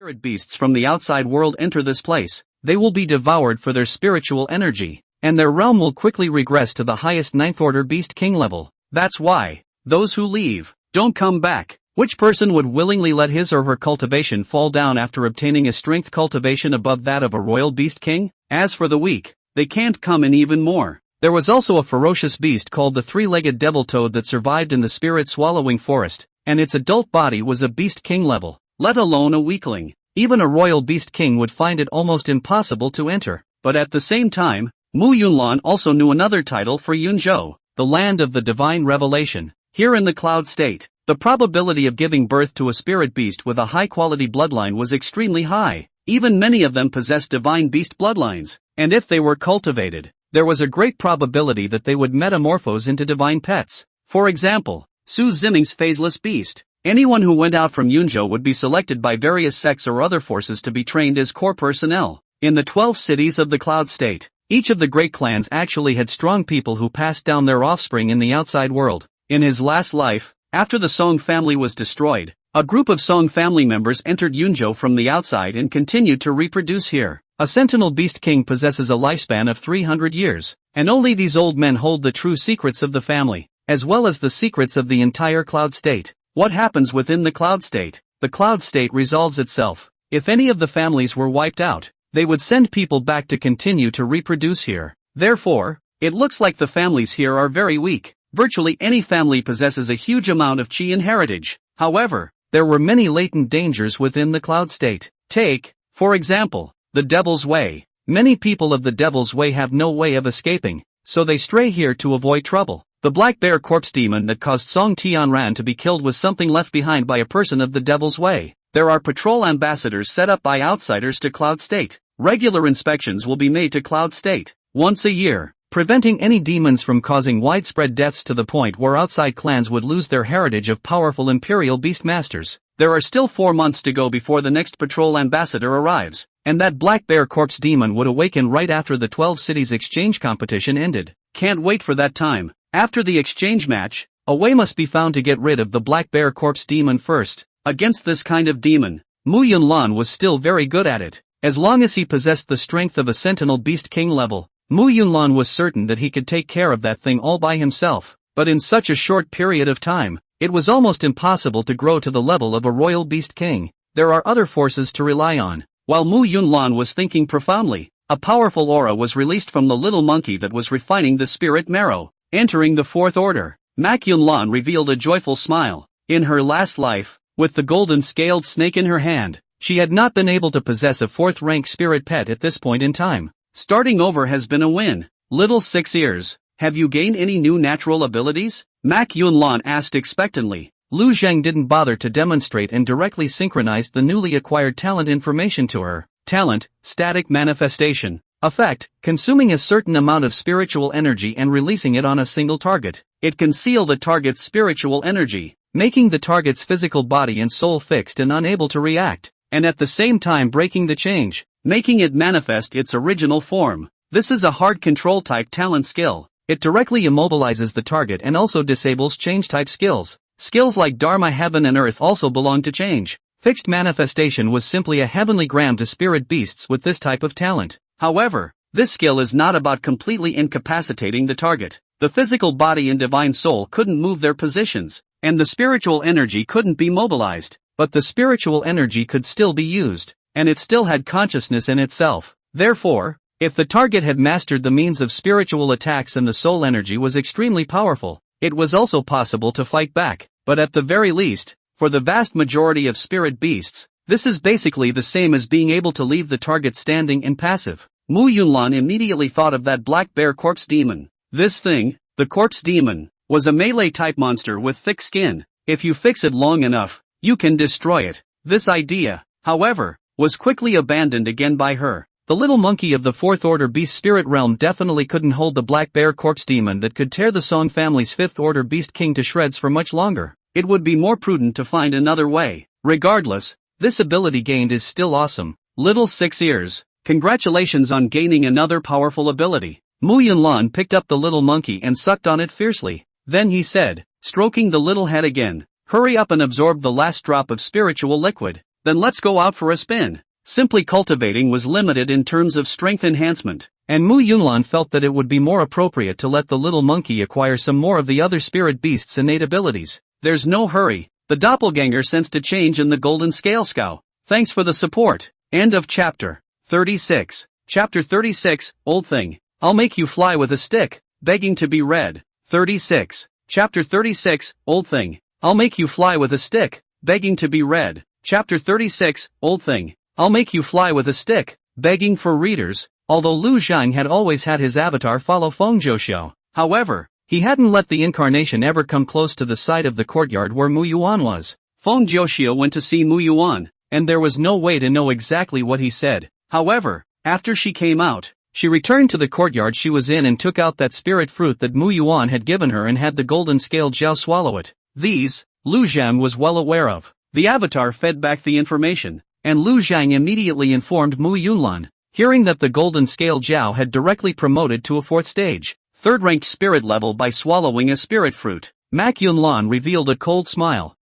spirit beasts from the outside world enter this place, they will be devoured for their spiritual energy, and their realm will quickly regress to the highest 9th order beast king level. That's why those who leave don't come back. Which person would willingly let his or her cultivation fall down after obtaining a strength cultivation above that of a royal beast king? As for the weak, they can't come in even more. There was also a ferocious beast called the three-legged devil toad that survived in the spirit-swallowing forest, and its adult body was a beast king level, let alone a weakling. Even a royal beast king would find it almost impossible to enter. But at the same time, Mu Yunlan also knew another title for Yunzhou, the land of the divine revelation. Here in the cloud state, the probability of giving birth to a spirit beast with a high-quality bloodline was extremely high. Even many of them possessed divine beast bloodlines, and if they were cultivated, there was a great probability that they would metamorphose into divine pets. For example, Su Ziming's phaseless beast. Anyone who went out from Yunzhou would be selected by various sects or other forces to be trained as core personnel. In the 12 cities of the cloud state, each of the great clans actually had strong people who passed down their offspring in the outside world. In his last life, after the Song family was destroyed, a group of Song family members entered Yunzhou from the outside and continued to reproduce here. A sentinel beast king possesses a lifespan of 300 years, and only these old men hold the true secrets of the family, as well as the secrets of the entire cloud state. What happens within the cloud state? The cloud state resolves itself. If any of the families were wiped out, they would send people back to continue to reproduce here. Therefore, it looks like the families here are very weak. Virtually any family possesses a huge amount of chi and heritage. However, there were many latent dangers within the cloud state. Take, for example, the Devil's Way. Many people of the Devil's Way have no way of escaping, so they stray here to avoid trouble. The Black Bear Corpse Demon that caused Song Tianran to be killed was something left behind by a person of the Devil's Way. There are patrol ambassadors set up by outsiders to Cloud State. Regular inspections will be made to Cloud State once a year, preventing any demons from causing widespread deaths to the point where outside clans would lose their heritage of powerful imperial beast masters. There are still 4 months to go before the next patrol ambassador arrives, and that Black Bear Corpse Demon would awaken right after the 12 cities exchange competition ended. Can't wait for that time. After the exchange match, a way must be found to get rid of the Black Bear Corpse Demon first. Against this kind of demon, Mu Yunlan was still very good at it. As long as he possessed the strength of a Sentinel Beast King level, Mu Yunlan was certain that he could take care of that thing all by himself. But in such a short period of time, it was almost impossible to grow to the level of a Royal Beast King. There are other forces to rely on. While Mu Yunlan was thinking profoundly, a powerful aura was released from the little monkey that was refining the spirit marrow. Entering the 4th order, Mak Yunlan revealed a joyful smile. In her last life, with the golden scaled snake in her hand, she had not been able to possess a 4th-rank spirit pet at this point in time. Starting over has been a win. Little 6 ears, have you gained any new natural abilities? Mak Yunlan asked expectantly. Lu Zheng didn't bother to demonstrate and directly synchronized the newly acquired talent information to her. Talent, static manifestation. Effect, consuming a certain amount of spiritual energy and releasing it on a single target. It can seal the target's spiritual energy, making the target's physical body and soul fixed and unable to react, and at the same time breaking the change, making it manifest its original form. This is a hard control type talent skill. It directly immobilizes the target and also disables change type skills. Skills like Dharma Heaven and Earth also belong to change. Fixed manifestation was simply a heavenly gram to spirit beasts with this type of talent. However, this skill is not about completely incapacitating the target. The physical body and divine soul couldn't move their positions, and the spiritual energy couldn't be mobilized, but the spiritual energy could still be used, and it still had consciousness in itself. Therefore, if the target had mastered the means of spiritual attacks and the soul energy was extremely powerful, it was also possible to fight back. But at the very least, for the vast majority of spirit beasts, this is basically the same as being able to leave the target standing and passive. Mu Yunlan immediately thought of that Black Bear Corpse Demon. This thing, the Corpse Demon, was a melee-type monster with thick skin. If you fix it long enough, you can destroy it. This idea, however, was quickly abandoned again by her. The little monkey of the 4th order beast spirit realm definitely couldn't hold the Black Bear Corpse Demon that could tear the Song family's 5th order beast king to shreds for much longer. It would be more prudent to find another way. Regardless, this ability gained is still awesome. Little 6 ears, congratulations on gaining another powerful ability. Mu Yunlan picked up the little monkey and sucked on it fiercely. Then he said, stroking the little head again, hurry up and absorb the last drop of spiritual liquid. Then let's go out for a spin. Simply cultivating was limited in terms of strength enhancement, and Mu Yunlan felt that it would be more appropriate to let the little monkey acquire some more of the other spirit beast's innate abilities. There's no hurry. The doppelganger sensed a change in the golden scale scow. Thanks for the support. End of chapter 36. Chapter 36, Old Thing. I'll make you fly with a stick, begging to be read. 36. Chapter 36, Old Thing. I'll make you fly with a stick, begging to be read. Chapter 36, Old Thing. I'll make you fly with a stick, begging for readers. Although Lu Zhang had always had his avatar follow Feng Zhouxiao, however, he hadn't let the incarnation ever come close to the side of the courtyard where Mu Yuan was. Feng Zhouxiao went to see Mu Yuan, and there was no way to know exactly what he said. However, after she came out, she returned to the courtyard she was in and took out that spirit fruit that Mu Yuan had given her and had the golden scaled Zhao swallow it. These, Lu Zhang was well aware of. The avatar fed back the information, and Lu Zhang immediately informed Mu Yunlan. Hearing that the golden scale Zhao had directly promoted to a 4th stage, 3rd-ranked spirit level by swallowing a spirit fruit, Mak Yunlan revealed a cold smile.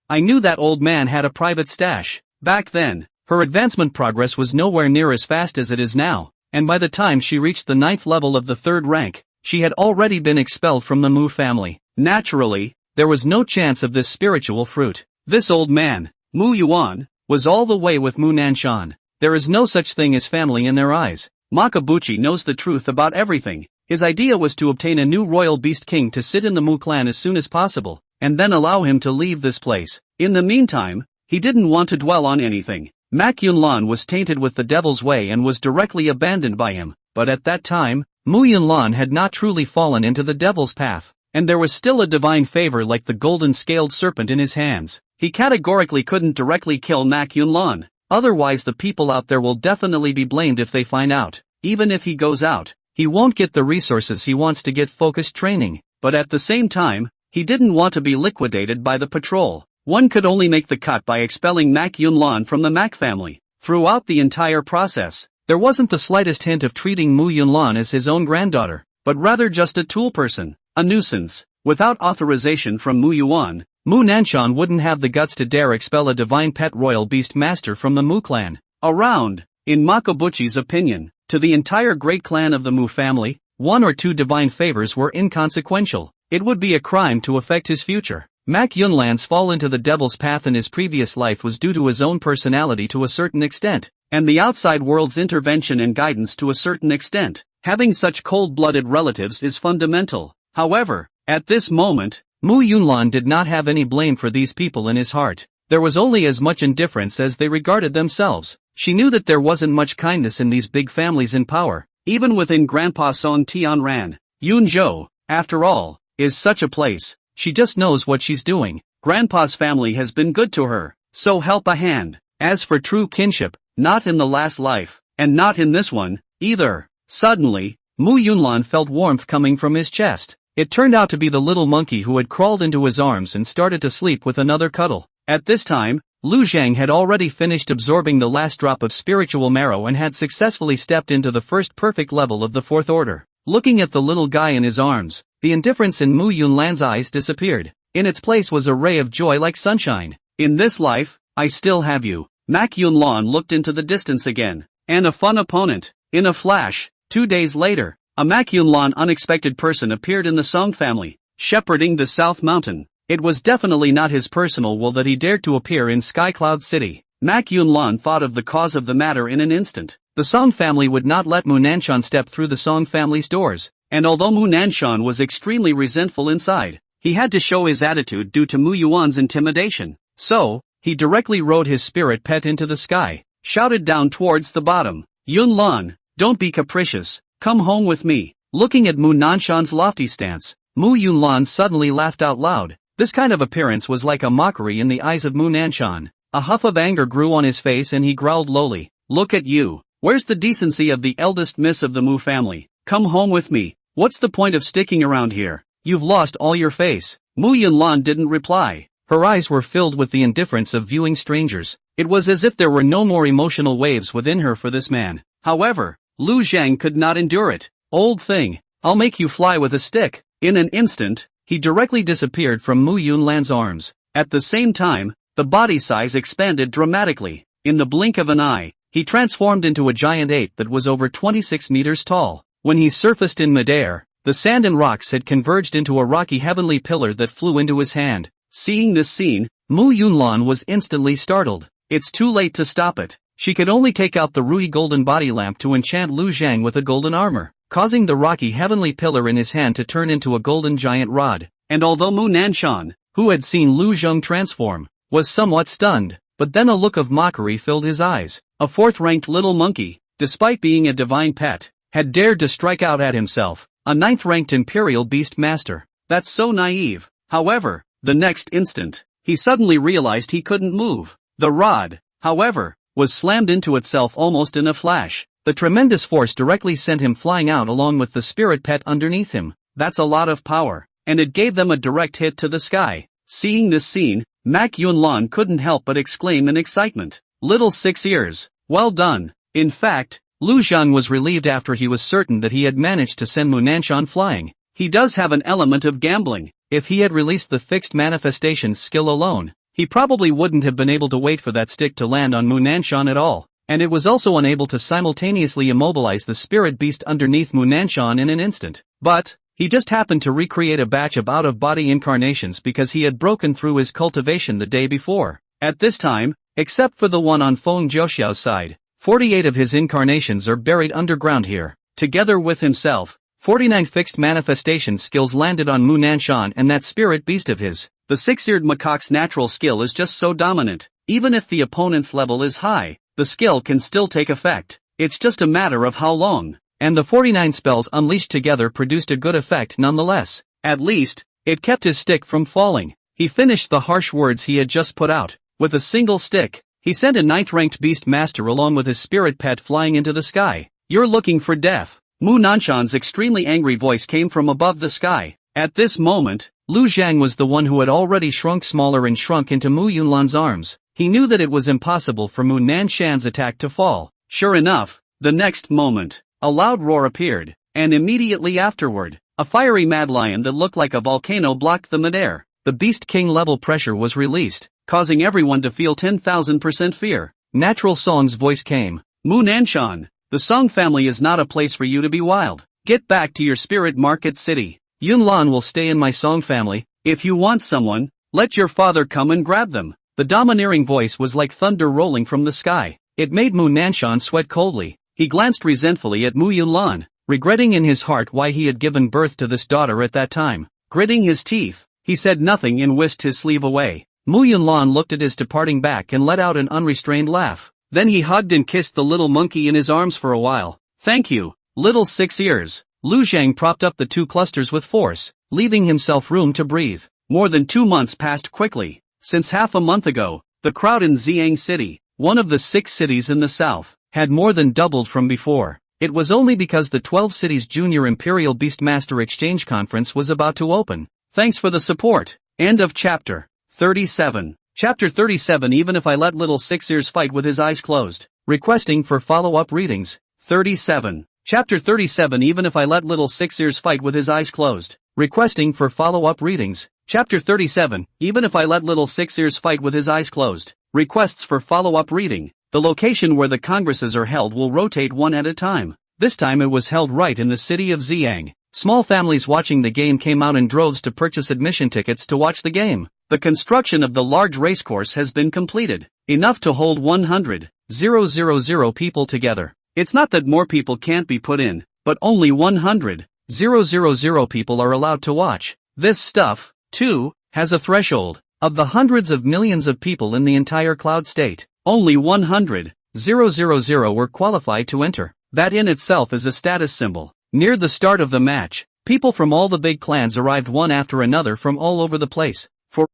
I knew that old man had a private stash. Back then, her advancement progress was nowhere near as fast as it is now, and by the time she reached the 9th level of the 3rd rank, she had already been expelled from the Mu family. Naturally, there was no chance of this spiritual fruit. This old man, Mu Yuan, was all the way with Mu Nanshan. There is no such thing as family in their eyes. Makabuchi knows the truth about everything. His idea was to obtain a new royal beast king to sit in the Mu clan as soon as possible, and then allow him to leave this place. In the meantime, he didn't want to dwell on anything. Mak Yunlan was tainted with the devil's way and was directly abandoned by him, but at that time, Mu Yunlan had not truly fallen into the devil's path, and there was still a divine favor like the golden scaled serpent in his hands. He categorically couldn't directly kill Mak Yunlan. Otherwise the people out there will definitely be blamed if they find out. Even if he goes out, he won't get the resources he wants to get focused training. But at the same time, he didn't want to be liquidated by the patrol. One could only make the cut by expelling Mak Yunlan from the Mak family. Throughout the entire process, there wasn't the slightest hint of treating Mu Yunlan as his own granddaughter, but rather just a tool person, a nuisance. Without authorization from Mu Yuan, Mu Nanshan wouldn't have the guts to dare expel a divine pet royal beast master from the Mu clan. In Makabuchi's opinion, to the entire great clan of the Mu family, 1 or 2 divine favors were inconsequential. It would be a crime to affect his future. Mak Yunlan's fall into the devil's path in his previous life was due to his own personality to a certain extent, and the outside world's intervention and guidance to a certain extent. Having such cold-blooded relatives is fundamental. However, at this moment, Mu Yunlan did not have any blame for these people in his heart. There was only as much indifference as they regarded themselves. She knew that there wasn't much kindness in these big families in power, even within Grandpa Song Tianran. Yunzhou, after all, is such a place. She just knows what she's doing. Grandpa's family has been good to her, so help a hand. As for true kinship, not in the last life, and not in this one, either. Suddenly, Mu Yunlan felt warmth coming from his chest. It turned out to be the little monkey who had crawled into his arms and started to sleep with another cuddle. At this time, Lu Zhang had already finished absorbing the last drop of spiritual marrow and had successfully stepped into the first perfect level of the 4th order. Looking at the little guy in his arms, the indifference in Mu Yunlan's eyes disappeared. In its place was a ray of joy like sunshine. In this life, I still have you. Mak Yunlan looked into the distance again. And a fun opponent. In a flash, 2 days later, a Mak Yunlan unexpected person appeared in the Song family, shepherding the South Mountain. It was definitely not his personal will that he dared to appear in Sky Cloud City. Mak Yunlan thought of the cause of the matter in an instant. The Song family would not let Mu Nanshan step through the Song family's doors, and although Mu Nanshan was extremely resentful inside, he had to show his attitude due to Mu Yuan's intimidation. So, he directly rode his spirit pet into the sky, shouted down towards the bottom, "Yunlan, don't be capricious. Come home with me." Looking at Mu Nanshan's lofty stance, Mu Yunlan suddenly laughed out loud. This kind of appearance was like a mockery in the eyes of Mu Nanshan. A huff of anger grew on his face and he growled lowly, "Look at you. Where's the decency of the eldest miss of the Mu family? Come home with me. What's the point of sticking around here? You've lost all your face." Mu Yunlan didn't reply. Her eyes were filled with the indifference of viewing strangers. It was as if there were no more emotional waves within her for this man. However, Lu Zhang could not endure it. "Old thing, I'll make you fly with a stick." In an instant, he directly disappeared from Mu Yunlan's arms. At the same time, the body size expanded dramatically. In the blink of an eye, he transformed into a giant ape that was over 26 meters tall. When he surfaced in midair, the sand and rocks had converged into a rocky heavenly pillar that flew into his hand. Seeing this scene, Mu Yunlan was instantly startled. It's too late to stop it. She could only take out the Rui golden body lamp to enchant Lu Zhang with a golden armor, causing the rocky heavenly pillar in his hand to turn into a golden giant rod. And although Mu Nanshan, who had seen Lu Zhang transform, was somewhat stunned, but then a look of mockery filled his eyes. A fourth-ranked little monkey, despite being a divine pet, had dared to strike out at himself, a ninth-ranked imperial beast master. That's so naive. However, the next instant, he suddenly realized he couldn't move. The rod, however, was slammed into itself almost in a flash. The tremendous force directly sent him flying out along with the spirit pet underneath him. That's a lot of power, and it gave them a direct hit to the sky. Seeing this scene, Mak Yunlan couldn't help but exclaim in excitement. Little Six Ears, well done. In fact, Lu Zhang was relieved after he was certain that he had managed to send Mu Nanshan flying. He does have an element of gambling. If he had released the fixed manifestations skill alone, he probably wouldn't have been able to wait for that stick to land on Mu Nanshan at all, and it was also unable to simultaneously immobilize the spirit beast underneath Mu Nanshan in an instant. But he just happened to recreate a batch of out-of-body incarnations because he had broken through his cultivation the day before. At this time, except for the one on Feng Jiuxiao's side, 48 of his incarnations are buried underground here. Together with himself, 49 fixed manifestation skills landed on Mu Nanshan and that spirit beast of his. The six-eared macaque's natural skill is just so dominant. Even if the opponent's level is high, the skill can still take effect. It's just a matter of how long. And the 49 spells unleashed together produced a good effect nonetheless. At least, it kept his stick from falling. He finished the harsh words he had just put out. With a single stick, he sent a ninth-ranked beast master along with his spirit pet flying into the sky. You're looking for death. Mu Nanshan's extremely angry voice came from above the sky. At this moment, Lu Zhang was the one who had already shrunk smaller and shrunk into Mu Yunlan's arms. He knew that it was impossible for Mu Nanshan's attack to fall. Sure enough, the next moment, a loud roar appeared, and immediately afterward, a fiery mad lion that looked like a volcano blocked the midair. The Beast King level pressure was released, causing everyone to feel 10,000% fear. Natural Song's voice came. Mu Nanshan, the Song family is not a place for you to be wild. Get back to your spirit market city. Yunlan will stay in my Song family. If you want someone, let your father come and grab them. The domineering voice was like thunder rolling from the sky. It made Mu Nanshan sweat coldly. He glanced resentfully at Mu Yunlan, regretting in his heart why he had given birth to this daughter at that time. Gritting his teeth, he said nothing and whisked his sleeve away. Mu Yunlan looked at his departing back and let out an unrestrained laugh. Then he hugged and kissed the little monkey in his arms for a while. Thank you, little Six Ears. Lu Zhang propped up the two clusters with force, leaving himself room to breathe. More than 2 months passed quickly. Since half a month ago, the crowd in Xiang City, one of the 6 cities in the south, had more than doubled from before. It was only because the 12 cities Junior Imperial Beastmaster Exchange Conference was about to open. Thanks for the support. End of chapter 37. Chapter 37. Even if I let little Six Ears fight with his eyes closed. Requesting for follow-up readings. 37. Chapter 37. Even if I let little Six Ears fight with his eyes closed. Requesting for follow-up readings. Chapter 37. Even if I let little Six Ears fight with his eyes closed. Requests for follow-up reading. The location where the congresses are held will rotate one at a time. This time it was held right in the city of Xiang. Small families watching the game came out in droves to purchase admission tickets to watch the game. The construction of the large racecourse has been completed, enough to hold 100,000 people together. It's not that more people can't be put in, but only 100,000 people are allowed to watch. This stuff, too, has a threshold. Of the hundreds of millions of people in the entire Cloud State, only 100,000 were qualified to enter. That in itself is a status symbol. Near the start of the match, people from all the big clans arrived one after another from all over the place. For